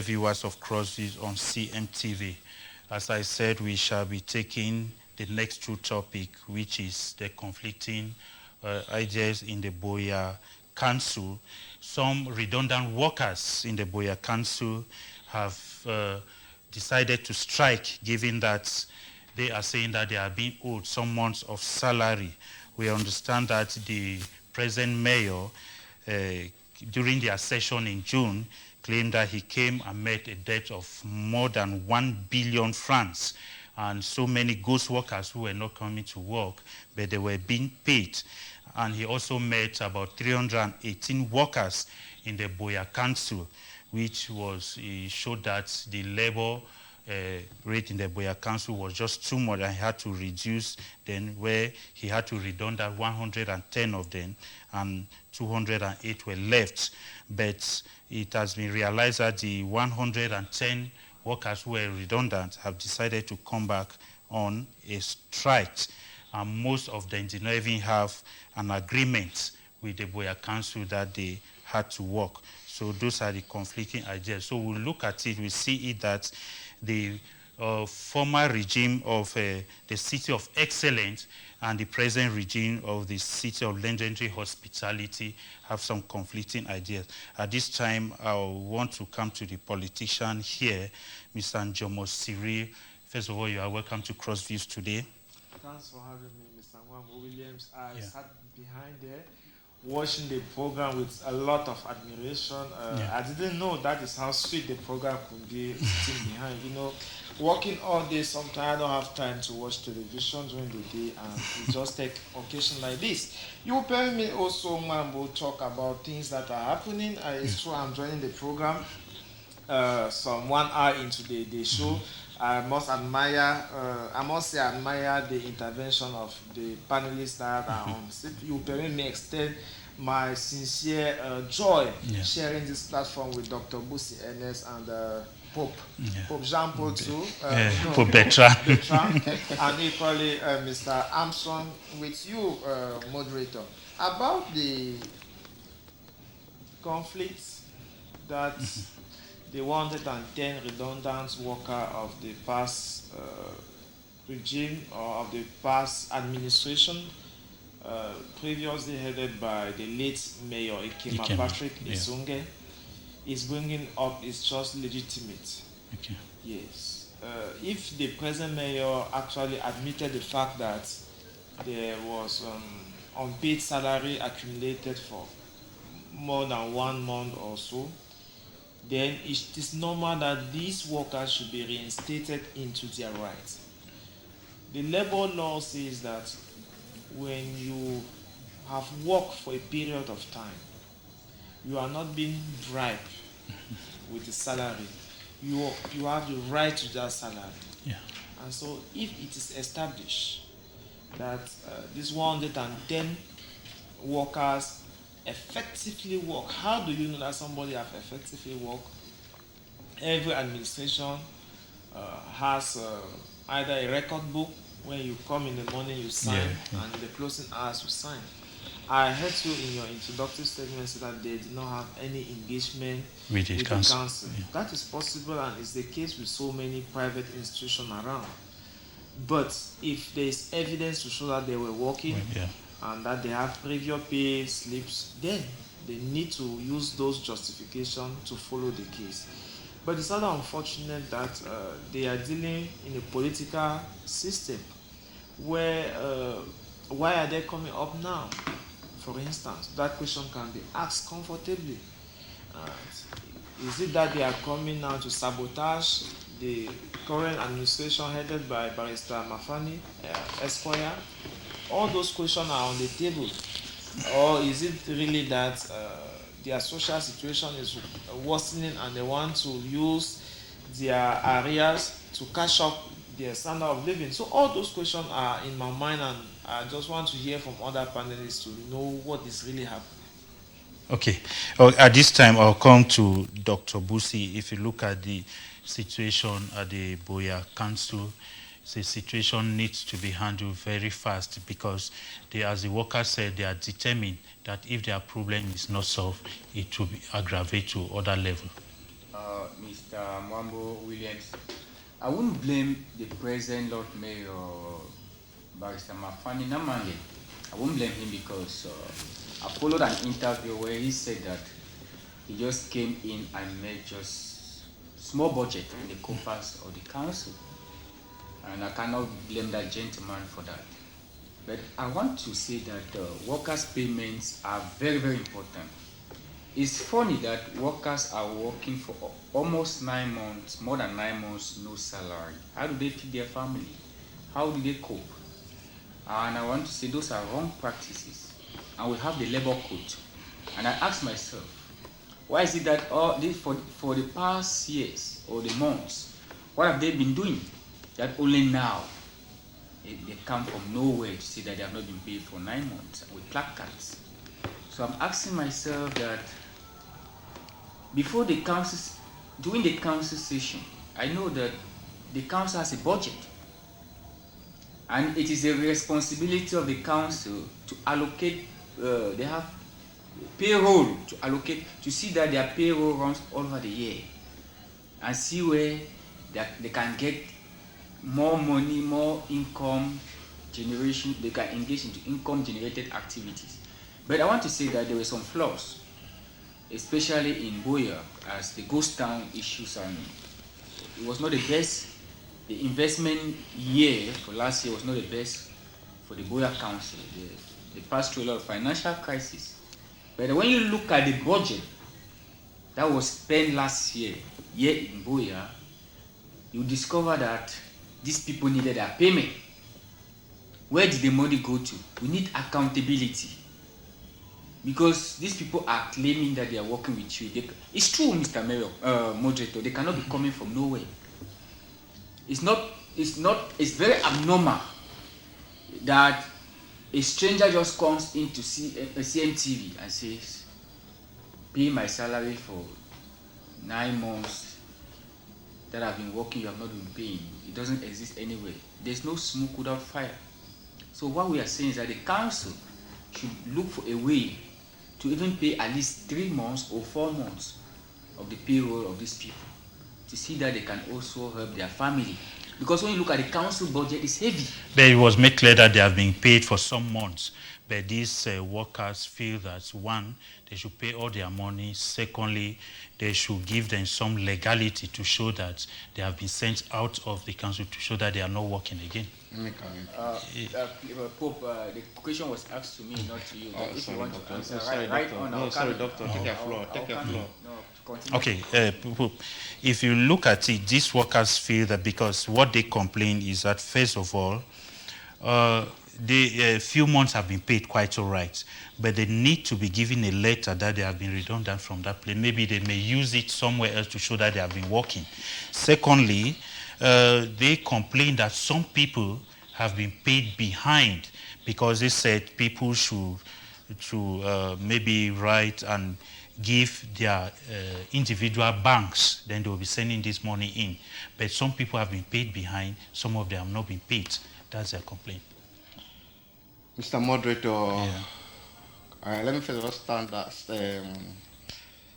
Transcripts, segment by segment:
Viewers of Crossviews on CMTV. As I said, we shall be taking the next two topics, which is the conflicting ideas in the Buea Council. Some redundant workers in the Buea Council have decided to strike, given that they are saying that they are being owed some months of salary. We understand that the present mayor, during their session in June, claimed that he came and met a debt of more than 1 billion francs, and so many ghost workers who were not coming to work, but they were being paid. And he also met about 318 workers in the Buea Council, which showed that the labor rate in the Buea Council was just too much, and he had to reduce then, where he had to redundant 110 of them, and 208 were left. But it has been realized that the 110 workers who were redundant have decided to come back on a strike, and most of them did not even have an agreement with the Buea Council that they had to work. So those are the conflicting ideas. So we'll look at it, we see it that the former regime of the City of Excellence and the present regime of the City of Legendary Hospitality have some conflicting ideas. At this time, I want to come to the politician here, Mr. Njomo Siri. First of all, you are welcome to Crossviews today. Thanks for having me, Mr. Nwambo Williams. I sat behind there watching the program with a lot of admiration. I didn't know that is how sweet the program could be sitting behind. You know, working all day, sometimes I don't have time to watch television during the day, and we just take occasion like this. You will permit me also, Nwambo, talk about things that are happening. It's true, I'm joining the program some 1 hour into the show. I must say admire the intervention of the panelists that are on. You permit me extend my sincere joy sharing this platform with Dr. Busi Ernest and Pope Jean-Paul too. Pope Bertrand. And equally Mr. Armstrong with you, moderator, about the conflicts that the 110 redundant worker of the past regime or of the past administration, previously headed by the late Mayor Ikema Patrick Isunge, is bringing up is just legitimate. Okay. Yes. If the present mayor actually admitted the fact that there was unpaid salary accumulated for more than 1 month or so, then it is normal that these workers should be reinstated into their rights. The labor law says that when you have worked for a period of time, you are not being bribed with the salary. You have the right to that salary. Yeah. And so if it is established that these 110 workers effectively work. How do you know that somebody has effectively worked? Every administration has either a record book. When you come in the morning, you sign, and in the closing hours, you sign. I heard you in your introductory statement say that they did not have any engagement with the council. Yeah. That is possible, and it's the case with so many private institutions around. But if there is evidence to show that they were working, and that they have previous pay slips, then they need to use those justifications to follow the case. But it's rather unfortunate that they are dealing in a political system where why are they coming up now? For instance, that question can be asked comfortably. Is it that they are coming now to sabotage the current administration headed by Barrister Mafani, Esquire? All those questions are on the table. Or is it really that their social situation is worsening and they want to use their areas to catch up their standard of living? So all those questions are in my mind, and I just want to hear from other panelists to know what is really happening. Okay. At this time, I'll come to Dr. Busi. If you look at the situation at the Buea Council, the situation needs to be handled very fast, because they, as the workers said, they are determined that if their problem is not solved, it will be aggravated to other level. Mr. Mwambo Williams, I wouldn't blame the present Lord Mayor, Barrister Mafani Namange. I won't blame him because I followed an interview where he said that he just came in and made just small budget in the coffers of the council. And I cannot blame that gentleman for that. But I want to say that workers' payments are very, very important. It's funny that workers are working for almost 9 months, more than 9 months, no salary. How do they feed their family? How do they cope? And I want to say those are wrong practices. And we have the labor code. And I ask myself, why is it that for the past years or the months, what have they been doing? That only now they come from nowhere to say that they have not been paid for 9 months with placards. So I'm asking myself that before the council, during the council session, I know that the council has a budget. And it is a responsibility of the council to allocate, they have payroll to allocate, to see that their payroll runs all over the year and see where they can get more money, more income generation, they can engage into income generated activities. But I want to say that there were some flaws, especially in Buea, as the ghost town issues, and it was not the best. The investment year for last year was not the best for the Buea Council. They passed through a lot of financial crisis. But when you look at the budget that was spent last year in Buea, you discover that these people needed their payment. Where did the money go to? We need accountability. Because these people are claiming that they are working with you. It's true, Mr. Mayor, Moderator, they cannot be coming from nowhere. It's very abnormal that a stranger just comes into CMTV and says, pay my salary for 9 months that I've been working, you have not been paying. It doesn't exist anywhere. There's no smoke without fire. So what we are saying is that the council should look for a way to even pay at least 3 months or 4 months of the payroll of these people, to see that they can also help their family. Because when you look at the council budget, it's heavy. But it was made clear that they have been paid for some months. But these workers feel that, one, they should pay all their money. Secondly, they should give them some legality to show that they have been sent out of the council, to show that they are not working again. Pope, the question was asked to me, not to you. If you want to answer, Doctor, take your floor. Okay, Pope, if you look at it, these workers feel that because what they complain is that, first of all, a few months have been paid quite all right, but they need to be given a letter that they have been redundant from that place. Maybe they may use it somewhere else to show that they have been working. Secondly, they complain that some people have been paid behind, because they said people should maybe write and give their individual banks, then they will be sending this money in. But some people have been paid behind, some of them have not been paid. That's their complaint. Mr. Moderator, let me first start that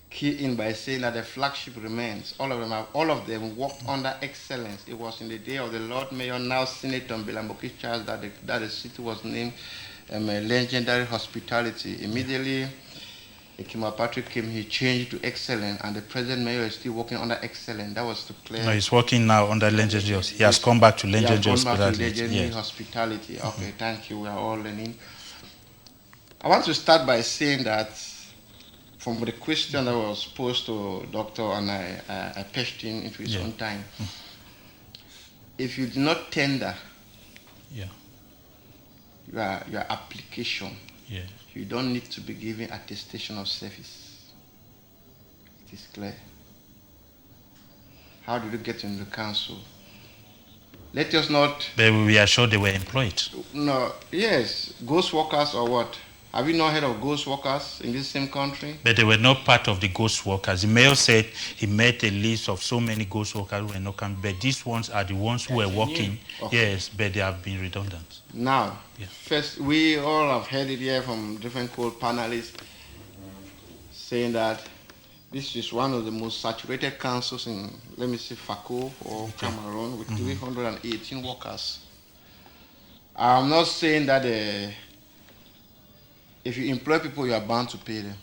key in by saying that the flagship remains. All of them worked under excellence. It was in the day of the Lord Mayor, now Senator Mbelamboki Charles, that the city was named legendary hospitality. Immediately, Ekima Patrick came, he changed to excellent, and the present mayor is still working under excellent. That was to clear. No, he's working now under legendary. He has come back to legendary hospitality. Hospitality. Okay, thank you. We are all learning. I want to start by saying that from the question that was posed to Doctor, and I patched him into his own time. If you do not tender your application, you don't need to be given attestation of service. It is clear. How did you get in the council? Let us not... But we are sure they were employed. No, yes. Ghost workers or what? Have you not heard of ghost workers in this same country? But they were not part of the ghost workers. The mayor said he made a list of so many ghost workers who were not coming. But these ones are the ones who were working. Okay. Yes, but they have been redundant. Now, first, we all have heard it here from different cold panelists saying that This is one of the most saturated councils in, let me say, Fako or Cameroon, with 318 workers. I'm not saying that if you employ people, you are bound to pay them.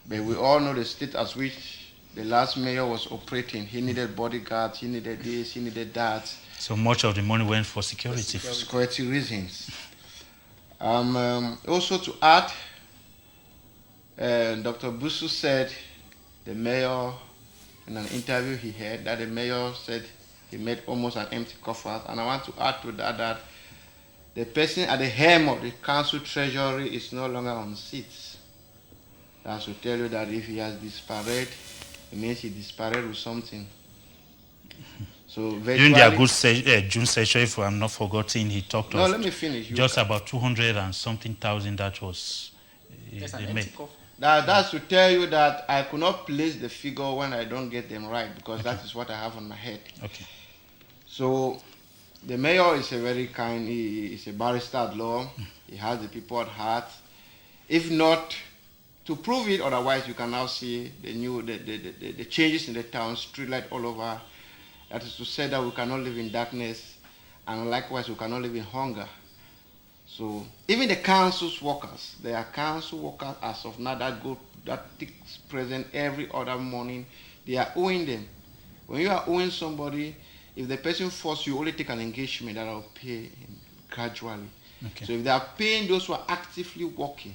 But we all know the state at which the last mayor was operating. He needed bodyguards, he needed this, he needed that. So much of the money went for security. Security reasons. Also to add, Dr. Busu said the mayor, in an interview he had, that the mayor said he made almost an empty coffers. And I want to add to that the person at the helm of the council treasury is no longer on seats. That should tell you that if he has disparate, it means he disparate with something. So during their good June session, if I'm not forgetting, he talked no, of let me finish. just about 200 and something thousand that was they made. That's to tell you that I could not place the figure when I don't get them right, because that is what I have on my head. Okay. So the mayor is a very kind, he is a barrister at law. He has the people at heart. If not, to prove it, otherwise you can now see the changes in the town, street light all over. That is to say that we cannot live in darkness, and likewise we cannot live in hunger. So even the council's workers, there are council workers as of now that takes present every other morning. They are owing them. When you are owing somebody, if the person forces you, only take an engagement that will pay gradually. Okay. So if they are paying those who are actively working,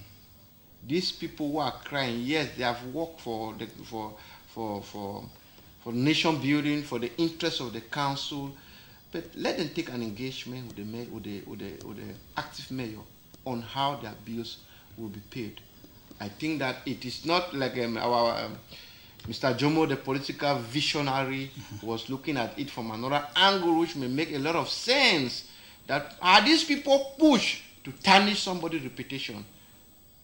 these people who are crying, yes, they have worked for nation building, for the interest of the council, but let them take an engagement with the active mayor on how their bills will be paid. I think that it is not like our Mr. Jomo, the political visionary, was looking at it from another angle, which may make a lot of sense. That are these people pushed to tarnish somebody's reputation?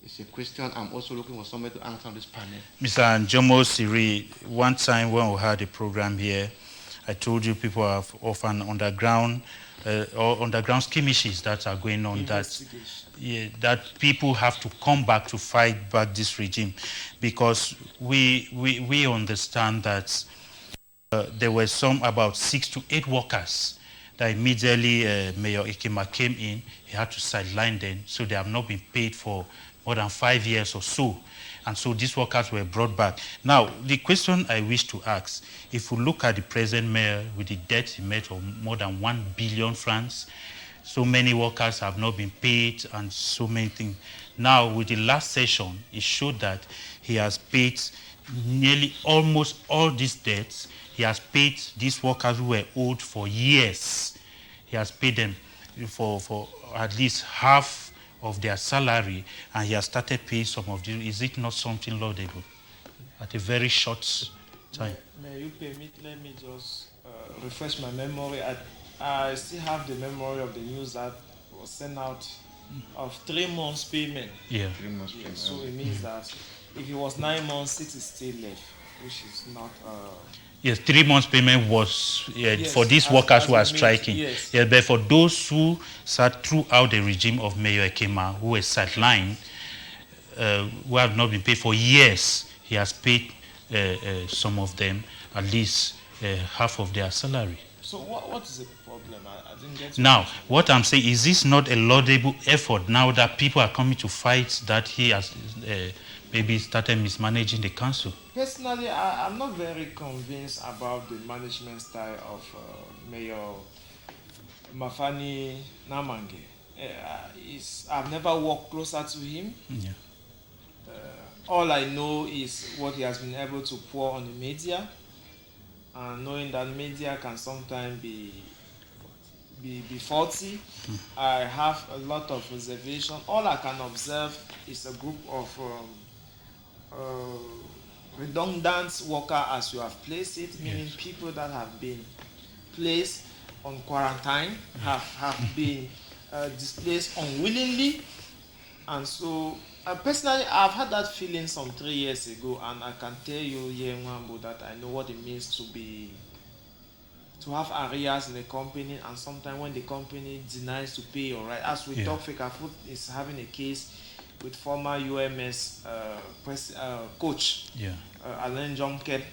It's a question I'm also looking for somebody to answer on this panel. Mr. Jomo Siri, one time when we had a program here, I told you people have often underground skirmishes that are going on, that people have to come back to fight back this regime, because we understand that there were about 6 to 8 workers that immediately Mayor Ikema came in. He had to sideline them, so they have not been paid for more than 5 years or so. And so these workers were brought back. Now, the question I wish to ask, if we look at the present mayor with the debt he made of more than 1 billion francs, so many workers have not been paid and so many things. Now, with the last session, it showed that he has paid nearly almost all these debts. He has paid these workers who were owed for years. He has paid them for at least half of their salary, and he has started paying some of them. Is it not something laudable at a very short time? May you permit, let me just refresh my memory. I still have the memory of the news that was sent out of 3 months payment. Yeah. 3 months payment. So it means that if it was 9 months, 6 is still left, which is not... Yes, 3 months payment was yes, for these workers who are striking. Yes. Yeah, but for those who sat throughout the regime of Mayor Ekema, who were sidelined, who have not been paid for years, he has paid some of them at least half of their salary. So what is the problem? I didn't get Now, what I'm saying, is this not a laudable effort now that people are coming to fight that he has maybe started mismanaging the council? Personally, I'm not very convinced about the management style of Mayor Mafani Namange. I've never worked closer to him. Yeah. All I know is what he has been able to pour on the media, and knowing that media can sometimes be faulty. I have a lot of reservation. All I can observe is a group of redundant worker, as you have placed it, meaning people that have been placed on quarantine, have been displaced unwillingly. And so personally, I've had that feeling some 3 years ago, and I can tell you, Yemwambo, that I know what it means to have arrears in the company, and sometimes when the company denies to pay your right, as we talk, Fekafood is having a case with former UMS coach, Alain Jonket,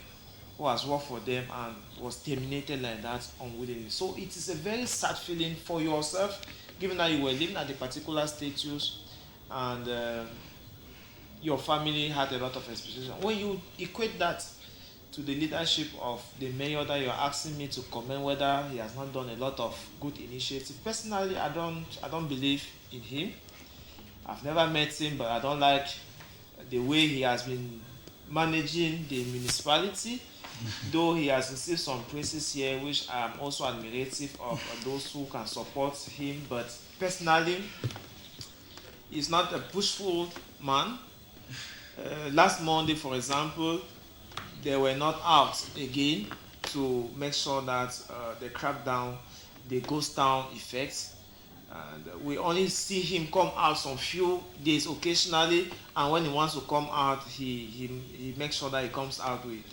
who has worked for them and was terminated like that unwillingly. So it is a very sad feeling for yourself, given that you were living at a particular status and your family had a lot of expectations. When you equate that to the leadership of the mayor that you are asking me to comment whether he has not done a lot of good initiatives, personally, I don't believe in him. I've never met him, but I don't like the way he has been managing the municipality. Though he has received some praises here, which I am also admirative of those who can support him. But personally, he's not a pushful man. Last Monday, for example, they were not out again to make sure that the crackdown, the ghost town effect. And we only see him come out some few days occasionally, and when he wants to come out, he makes sure that he comes out with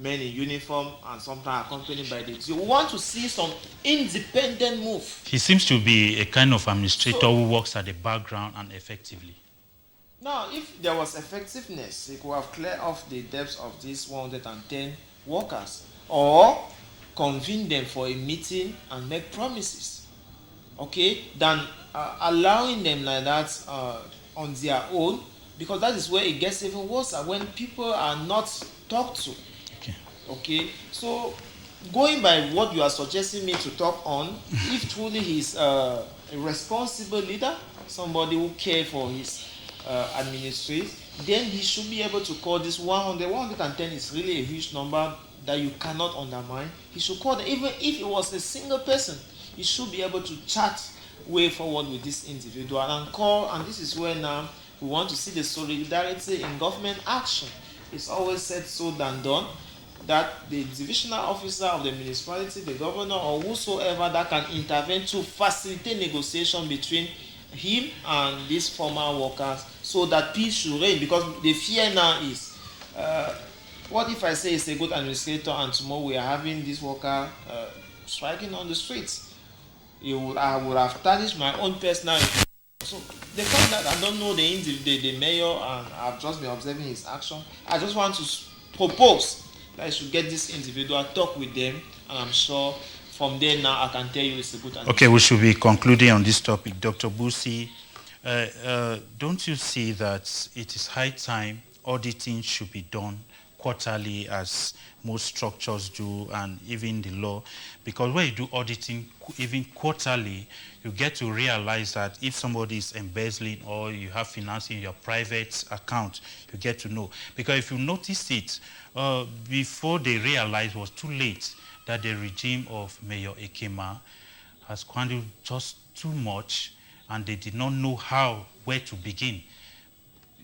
men in uniform and sometimes accompanied by the team. We want to see some independent move. He seems to be a kind of administrator who works at the background and effectively. Now, if there was effectiveness, he could have cleared off the debts of these 110 workers or convene them for a meeting and make promises, okay, than allowing them like that on their own, because that is where it gets even worse when people are not talked to. Okay, so going by what you are suggesting me to talk on, if truly he's a responsible leader, somebody who cares for his administration, then he should be able to call this 110 is really a huge number that you cannot undermine. He should call them. Even if it was a single person, he should be able to chart way forward with this individual and call. And this is where now we want to see the solidarity in government action. It's always said so than done, that the divisional officer of the municipality, the governor, or whosoever that can intervene to facilitate negotiation between him and these former workers so that peace should reign. Because the fear now is, what if I say it's a good administrator and tomorrow we are having this worker striking on the streets? I would have tarnished my own personal. So the fact that I don't know the mayor and I've just been observing his action, I just want to propose that I should get this individual, talk with them, and I'm sure from there now I can tell you it's a good idea. Okay, we should be concluding on this topic. Dr. Busi, don't you see that it is high time auditing should be done quarterly as most structures do, and even the law? Because when you do auditing even quarterly, you get to realize that if somebody is embezzling or you have financing in your private account, you get to know. Because if you notice it, before they realize it was too late, that the regime of Mayor Ekema has squandered just too much and they did not know where to begin.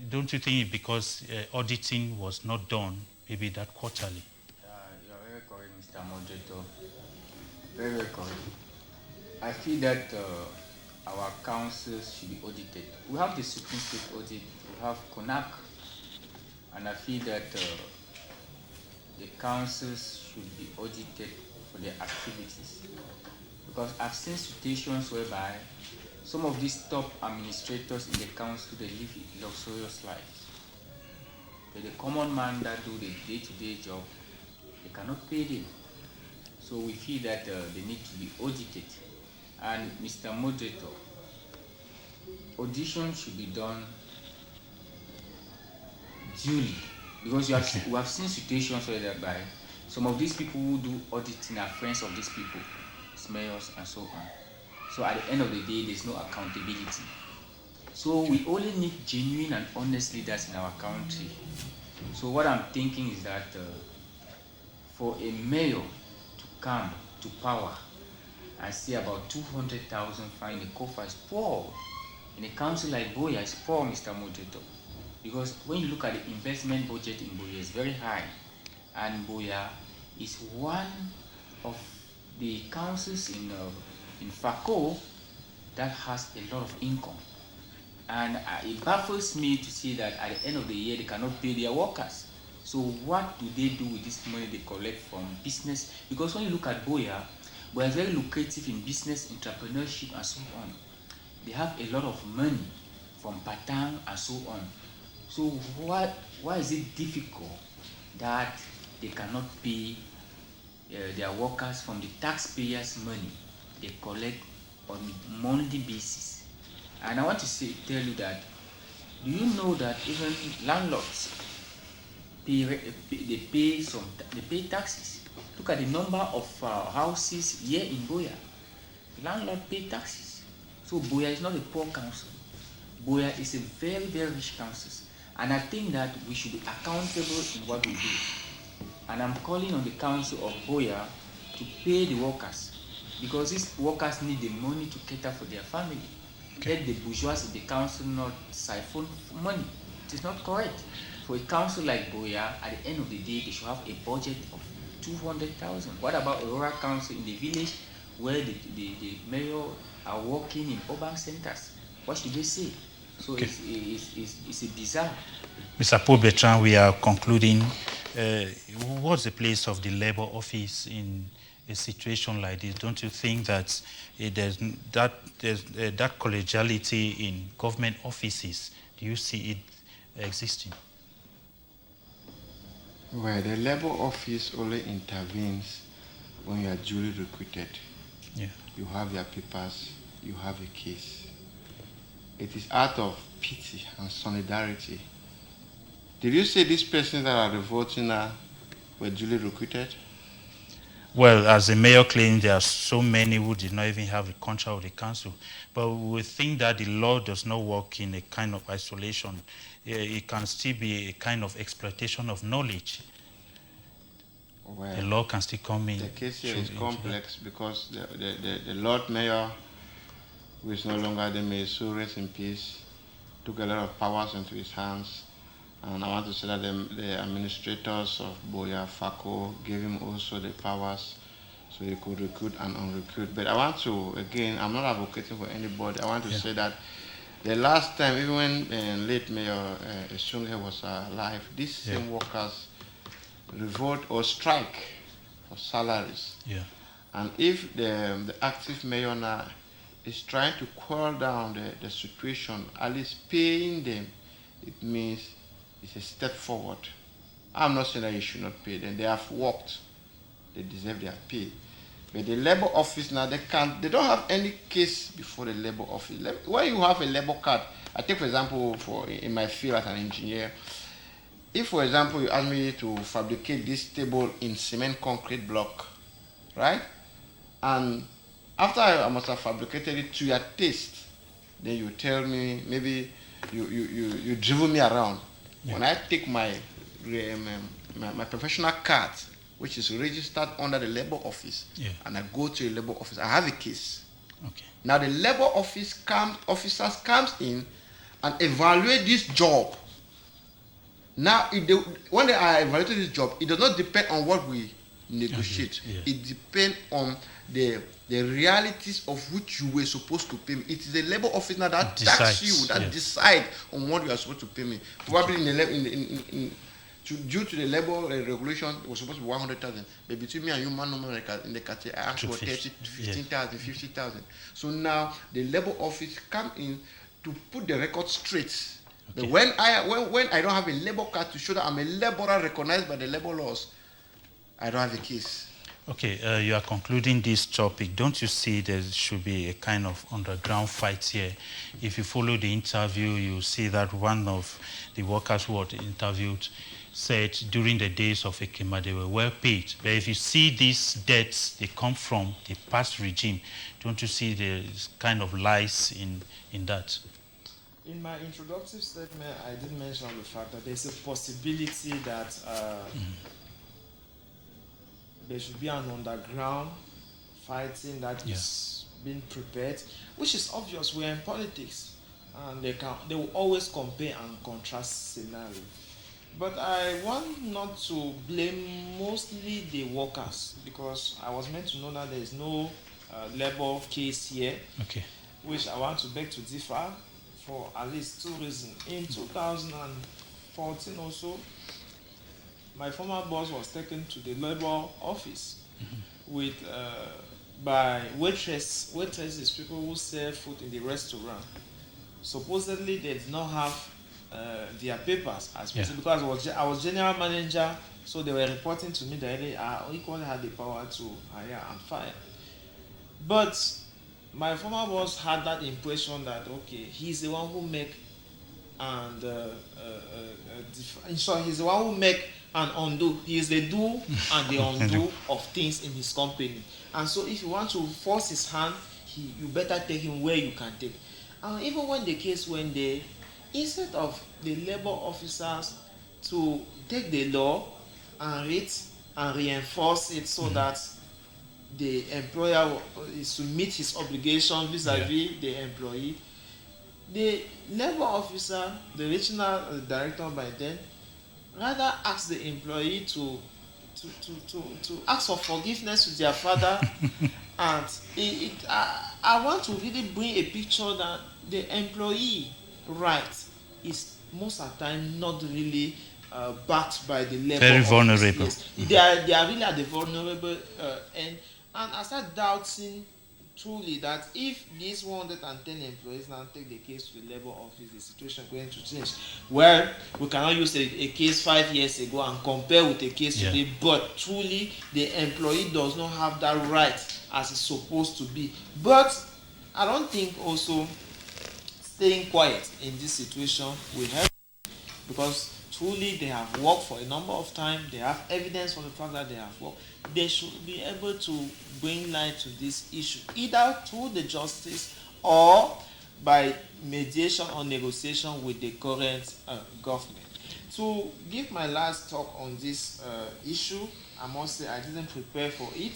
Don't you think because auditing was not done, maybe that quarterly? You're very correct, Mr. Moderator. Very, very correct. I feel that our councils should be audited. We have the Supreme State audit, we have CONAC, and I feel that the councils should be audited for their activities. Because I've seen situations whereby some of these top administrators in the council, they live luxurious lives. But the common man that do the day-to-day job, they cannot pay them. So we feel that they need to be audited. And Mr. Moderator, audition should be done duly. Because we have seen situations whereby some of these people who do auditing are friends of these people, mayors and so on. So at the end of the day, there's no accountability. So we only need genuine and honest leaders in our country. So what I'm thinking is that for a mayor to come to power and see about 200,000 fine in the coffers is poor. In a council like Buea, it's poor, Mr. Moderator. Because when you look at the investment budget in Buea, it's very high. And Buea is one of the councils in FACO that has a lot of income. And it baffles me to see that at the end of the year, they cannot pay their workers. So what do they do with this money they collect from business? Because when you look at Buea, we are very lucrative in business, entrepreneurship, and so on. They have a lot of money from Patang and so on. So why is it difficult that they cannot pay their workers from the taxpayers' money they collect on a monthly basis? And I want to tell you that, do you know that even landlords they pay taxes? Look at the number of houses here in Buea. Landlord pay taxes. So Buea is not a poor council. Buea is a very, very rich council. And I think that we should be accountable in what we do. And I'm calling on the council of Buea to pay the workers, because these workers need the money to cater for their family. Okay. Let the bourgeois of the council not siphon money. It is not correct. For a council like Buea, at the end of the day, they should have a budget of 200,000. What about a rural council in the village where the mayor are working in urban centers? What should they say? So okay. It's a bizarre. Mr. Paul Bertrand, we are concluding. What's the place of the labor office in a situation like this? Don't you think that there's that collegiality in government offices? Do you see it existing? Well, the labor office only intervenes when you are duly recruited. Yeah. You have your papers, you have a case. It is out of pity and solidarity. Did you say these persons that are revolting now were duly recruited? Well, as the mayor claimed, there are so many who did not even have a contract with the council. But we think that the law does not work in a kind of isolation. It can still be a kind of exploitation of knowledge. Well, the law can still come in. The case here is complex because the Lord Mayor, who is no longer the mayor, so rest in peace, took a lot of powers into his hands. And I want to say that the administrators of Buea, FACO, gave him also the powers so he could recruit and unrecruit. But I want to, again, I'm not advocating for anybody. I want to say that the last time, even when late Mayor Esunghe was alive, these same workers revolt or strike for salaries. Yeah. And if the active mayor now is trying to quell down the situation, at least paying them, it means it's a step forward. I'm not saying that you should not pay them. They have worked. They deserve their pay. But the labor office now, they don't have any case before the labor office. When you have a labor card, I take for example, in my field as an engineer, if for example you ask me to fabricate this table in cement concrete block, right? And after I must have fabricated it to your taste, then you tell me, maybe you drive me around. Yeah. When I take my professional card, which is registered under the labor office, and I go to the labor office, I have a case. Okay. Now the labor officers comes in and evaluate this job. Now, when they are evaluating this job, it does not depend on what we negotiate. Yeah. It depends on the realities of which you were supposed to pay me. It is the labor office now that tax you, that decide on what you are supposed to pay me. Probably due to the labor regulation, it was supposed to be 100,000. But between me and you, man, in the category, I asked for 30 to 15,000, 50,000. So now the labor office come in to put the record straight. Okay. But when I don't have a labor card to show that I'm a laborer recognized by the labor laws, I don't have a case. Okay, you are concluding this topic. Don't you see there should be a kind of underground fight here? If you follow the interview, you see that one of the workers who were interviewed said during the days of Ekema, they were well paid. But if you see these debts, they come from the past regime. Don't you see there's kind of lies in that? In my introductory statement, I did mention the fact that there's a possibility that there should be an underground fighting that is being prepared, which is obvious. We're in politics, and they will always compare and contrast scenarios. But I want not to blame mostly the workers, because I was meant to know that there is no labor case here, which I want to beg to differ for at least two reasons. In 2014 also, my former boss was taken to the labor office with by waitresses, people who sell food in the restaurant. supposedly they did not have their papers as because I was general manager, so they were reporting to me that they equally had the power to hire and fire. But my former boss had that impression that okay, he's the one who make and in short, he's the one who make and undo. He is the do and the undo of things in his company. And so if you want to force his hand, you better take him where you can take. And even when the case went there, instead of the labor officers to take the law and read and reinforce it so that the employer is to meet his obligation vis-a-vis the employee, the labor officer, the regional director by then, rather asked the employee to ask for forgiveness to their father. And I want to really bring a picture that the employee right is most of the time not really backed by the labor very office. vulnerable. Yes. They are really at the vulnerable end. And I start doubting truly that if these 110 employees now take the case to the labor office, the situation is going to change. Well, we cannot use a case 5 years ago and compare with a case today, but truly the employee does not have that right as it's supposed to be. But I don't think also staying quiet in this situation will help, because truly they have worked for a number of time, they have evidence for the fact that they have worked. They should be able to bring light to this issue, either through the justice or by mediation or negotiation with the current government. To give my last talk on this issue, I must say I didn't prepare for it,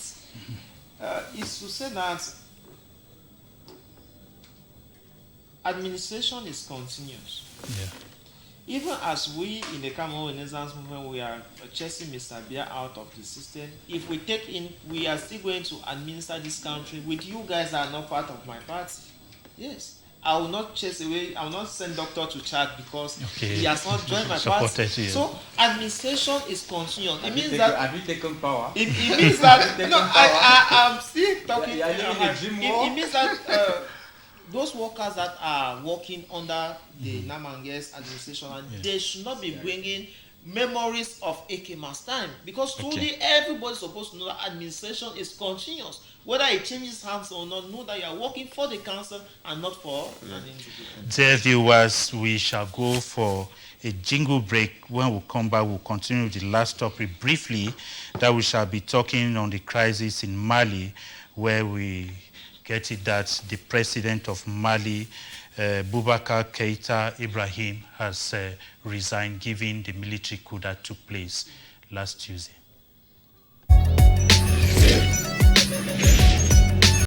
is to say that administration is continuous. Even as we in the Cameroon Renaissance movement, we are chasing Mr. Biya out of the system. If we take in, we are still going to administer this country with you guys that are not part of my party. Yes. I will not chase away, I will not send doctor to Chad because he has not joined my party. So administration is continuous. It means that have you taken power? It means that I'm still talking. It means that those workers that are working under the Namanges administration, they should not be bringing memories of Ekema's time, because truly everybody's supposed to know that administration is continuous. Whether it changes hands or not, know that you are working for the council and not for an individual. Dear viewers, we shall go for a jingle break. When we come back, we'll continue with the last topic briefly, that we shall be talking on the crisis in Mali, where we get it that the president of Mali, Boubacar Keïta Ibrahim, has resigned, given the military coup that took place last Tuesday.